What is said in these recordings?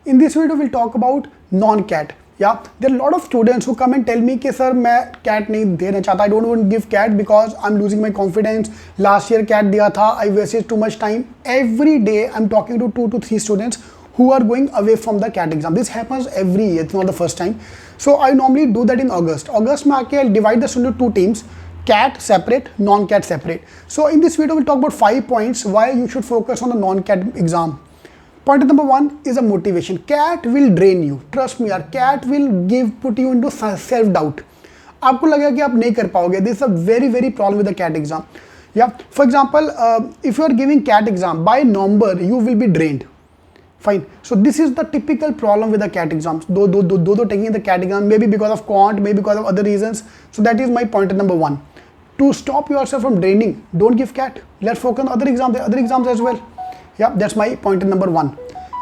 In this video, we'll talk about non-cat. Yeah, there are a lot of students who come and tell me कि sir मैं cat नहीं देना चाहता. I don't want to give cat because I'm losing my confidence. Last year cat दिया था. I wasted too much time. Every day I'm talking to 2 to 3 students who are going away from the cat exam. This happens every year. It's not the first time. So I normally do that in August. August में आके I'll divide the student into 2 teams. Cat separate, non-cat separate. So in this video, we'll talk about 5 points why you should focus on the non-cat exam. Point number 1 is a motivation. CAT will drain you. Trust me यार, CAT will put you into self-doubt. आपको लगेगा कि आप नहीं कर पाओगे. This is a very problem with the CAT exam. Yeah, for example, if you are giving CAT exam by November, you will be drained. Fine. So this is the typical problem with the CAT exams. Though taking the CAT exam, maybe because of quant, maybe because of other reasons. So that is my point number 1. To stop yourself from draining, don't give CAT. Let's focus on other exams as well. Yeah, that's my point number 1.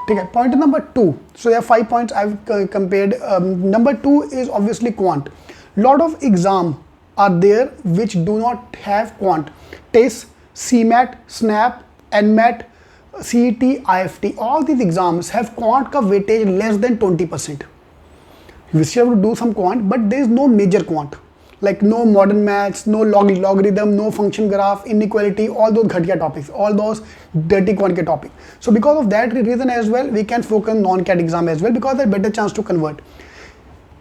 Okay, point number 2. So there are 5 points I've compared. Number 2 is obviously quant. Lot of exam are there which do not have quant. TEST, CMAT, SNAP, NMAT, CET, IFT. All these exams have quant ka weightage less than 20%. You still have to do some quant, but there is no major quant. Like no modern maths, no logarithm, no function graph, inequality, all those ghatiya topics, all those dirty quant ke topic. So because of that reason as well, we can focus on non-CAT exam as well because there's better chance to convert.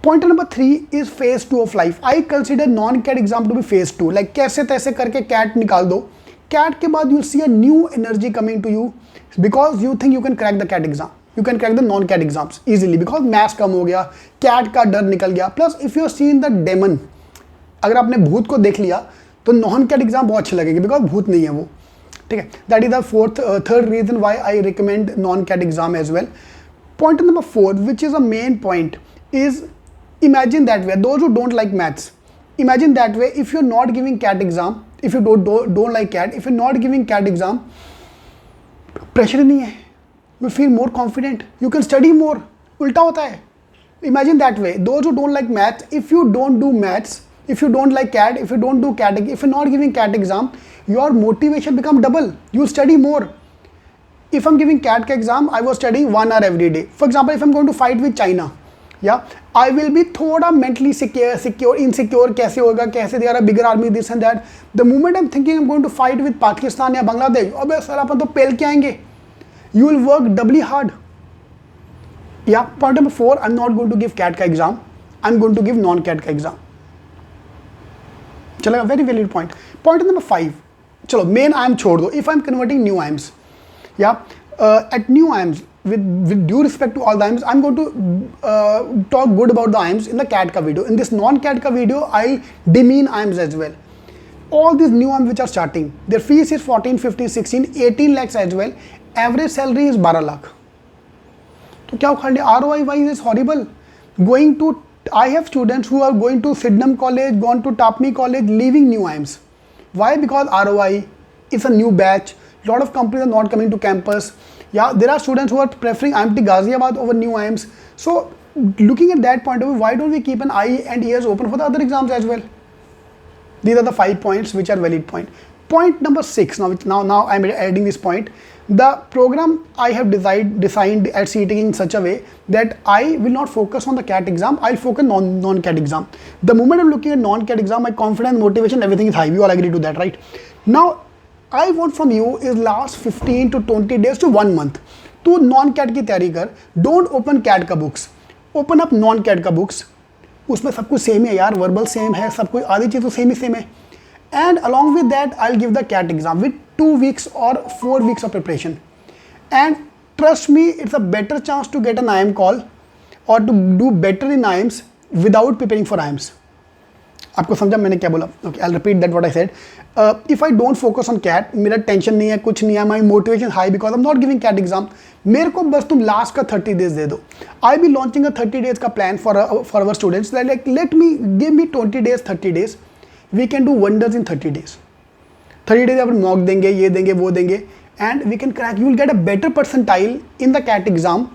Point number 3 is phase 2 of life. I consider non-CAT exam to be phase 2. Like kaise taise karke CAT nikal do. CAT ke baad you'll see a new energy coming to you because you think you can crack the CAT exam. You can crack the non-CAT exams easily because maths kam ho gaya, CAT का डर निकल गया. Plus if you see in the demon, अगर आपने भूत को देख लिया तो नॉन कैट एग्जाम बहुत अच्छे लगेंगे बिकॉज भूत नहीं है वो. ठीक है, that is the third reason why I recommend non CAT exam as well. Point number 4 which is a main point is imagine that way those who don't like maths. Imagine that way if you are not giving CAT exam, if you don't like CAT, if you not giving CAT exam, pressure नहीं है, you feel more confident, you can study more. उल्टा होता है. Imagine that way those who don't like maths, if you don't do maths, if you don't like CAT, if you don't do CAT, if you're not giving CAT exam, your motivation become double. You study more. If I'm giving CAT exam, I was studying 1 hour every day. For example, if I'm going to fight with China, yeah, I will be thoda mentally insecure. कैसे होगा, कैसे they are a bigger army, this and that. The moment I'm thinking I'm going to fight with Pakistan या Bangladesh, अबे sir अपन तो पेल के आएंगे. You will work doubly hard. Yeah. Point number 4, I'm not going to give CAT का exam. I'm going to give non-CAT का exam. चलेगा, very valid point. Point number 5, चलो main aim छोड़ दो. If I am converting new aims, या at new aims with due respect to all the IIMs, I'm going to talk good about the IIMs in the CAT ka video. In this non-CAT ka video, I'll demean IIMs as well. All these new IIMs which are starting, their fees is 14, 15, 16, 18 lakhs as well. Average salary is 12 lakh. तो क्या उखाड़ लिया? ROI wise is horrible. Going to, I have students who are going to Sydenham College, gone to Tapmi College, leaving new IIMs. Why? Because ROI, it's a new batch. Lot of companies are not coming to campus. Yeah, there are students who are preferring IMT Ghaziabad over new IIMs. So, looking at that point of view, why don't we keep an eye and ears open for the other exams as well? These are the 5 points which are valid point. Point number 6. Now I'm adding this point. The program I have designed at CET in such a way that I will not focus on the CAT exam. I'll focus on non-CAT exam. The moment I'm looking at non-CAT exam, my confidence, motivation, everything is high. You all agree to that, right? Now, I want from you is last 15 to 20 days to 1 month. तू non-CAT की तैयारी कर. Don't open CAT का books. Open up non-CAT का books. उसमें सब कुछ same है यार, वर्बल सेम है, सब कुछ आधी चीज़ तो सेम ही सेम है. And along with that, I'll give the CAT exam with 2 weeks or 4 weeks of preparation. And trust me, it's a better chance to get an IIM call or to do better in IIMs without preparing for IIMs. आपको समझा मैंने क्या बोला? Okay, I'll repeat that what I said. If I don't focus on CAT, मेरा tension नहीं है, कुछ नहीं है, my motivation high because I'm not giving CAT exam. मेरे को बस तुम लास्ट का 30 days दे दो. I'll be launching a 30 days का plan for our students. Like give me 20 days, 30 days. We can do wonders in 30 days. 30 days upon mock देंगे, ये देंगे, वो देंगे, and we can crack. You will get a better percentile in the CAT exam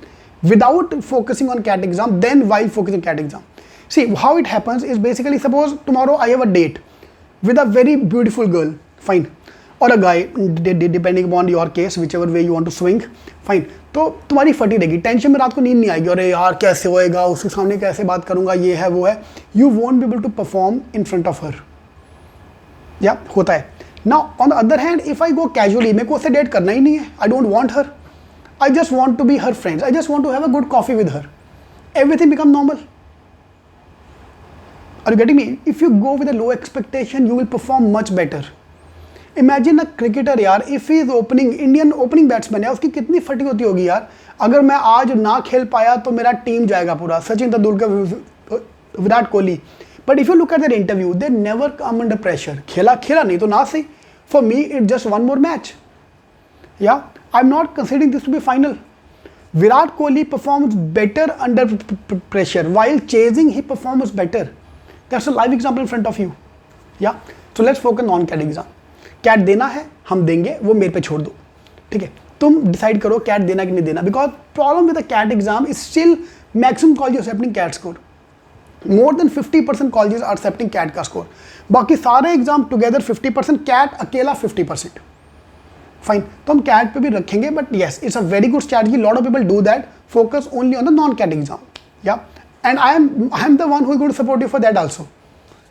without focusing on CAT exam than while focusing on CAT exam. See how it happens is basically suppose tomorrow I have a date with a very beautiful girl, fine, or a guy, depending upon your case, whichever way you want to swing. Fine, तो तुम्हारी फटी रहेगी, tension में रात को नींद नहीं आएगी, अरे यार कैसे होएगा, उसके सामने कैसे बात करूंगा, ये है वो है, you won't be able to perform in front of her. या होता है। Now on the other hand if I go casually, मेरे को उससे डेट करना ही नहीं है, I don't want her, I just want to be her friends, I just want to have a good coffee with her, everything become normal. Are you getting me? If you go with a low expectation, you will perform much better. Imagine a cricketer यार, if he is opening, Indian opening batsman है, उसकी कितनी फटी होती होगी यार, अगर मैं आज ना खेल पाया तो मेरा टीम जाएगा पूरा, Sachin Tendulkar, Virat Kohli. But if you look at their interview, they never come under pressure. खेला नहीं तो ना सही. For me, it's just one more match. Yeah, I'm not considering this to be final. Virat Kohli performs better under pressure. While chasing, he performs better. That's a live example in front of you. Yeah. So let's focus on CAT exam. CAT देना है, हम देंगे, वो मेरे पे छोड़ दो. ठीक है. तुम डिसाइड करो CAT देना कि नहीं देना. Because problem with the CAT exam is still maximum colleges accepting CAT score. More than 50% colleges are accepting CAT का score. बाकी सारे exam together 50%, CAT अकेला 50%. फाइन, तो हम कैट पे भी रखेंगे, but yes it's a very good strategy, lot of people do that, focus only on the non CAT exam. या and I am the one who is going to support you for that also.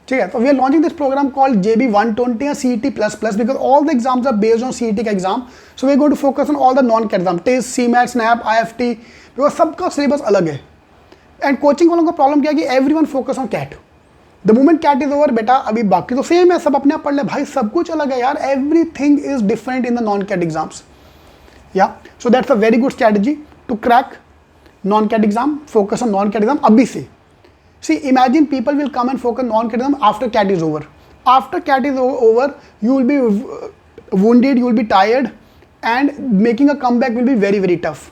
ठीक है, तो we are launching this programme called JB 120 या CET++, because all the exams are based on CET का एग्जाम. So we are going to focus on all the non CAT exam, test, CMAT, SNAP, IFT, because सबका syllabus अलग है. And coaching वालों का problem क्या है कि everyone focus on CAT. The moment CAT is over, बेटा अभी बाकी तो सेम है, सब अपने आप पढ़ ले भाई, सब कुछ अलग है यार, everything is different in the non CAT exams. या so that's a very good strategy to crack non CAT exam. Focus on non CAT exam अभी से. See imagine people will come and focus non CAT exam after CAT is over. After CAT is over you will be wounded, you will be tired, and making a comeback will be very very tough.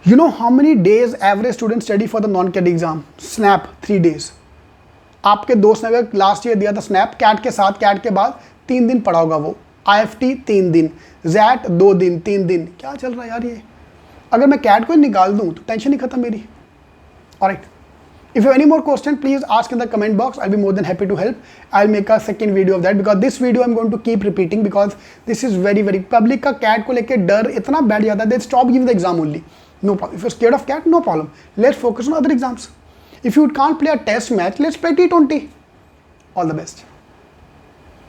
You know how many days average students study for the non-CAT exam? Snap 3 days. आपके दोस्त ने अगर last year दिया था snap, cat के साथ, cat के बाद 3 दिन पढ़ा होगा वो, IFT 3 दिन, जैट 2 दिन, 3 दिन, क्या चल रहा है यार ये. अगर मैं कैट को ही निकाल दूं तो टेंशन ही खत्म मेरी. Alright, if you any more question please ask in the comment box, I be more than happy to help. I will make a second video of that, because this video I am going to keep repeating, because this is very very, public का CAT को लेकर डर इतना बैठ जाता है, they stop giving the exam only. No problem, if you scared of CAT, no problem, let's focus on other exams. If you can't play a test match, let's play T20. All the best.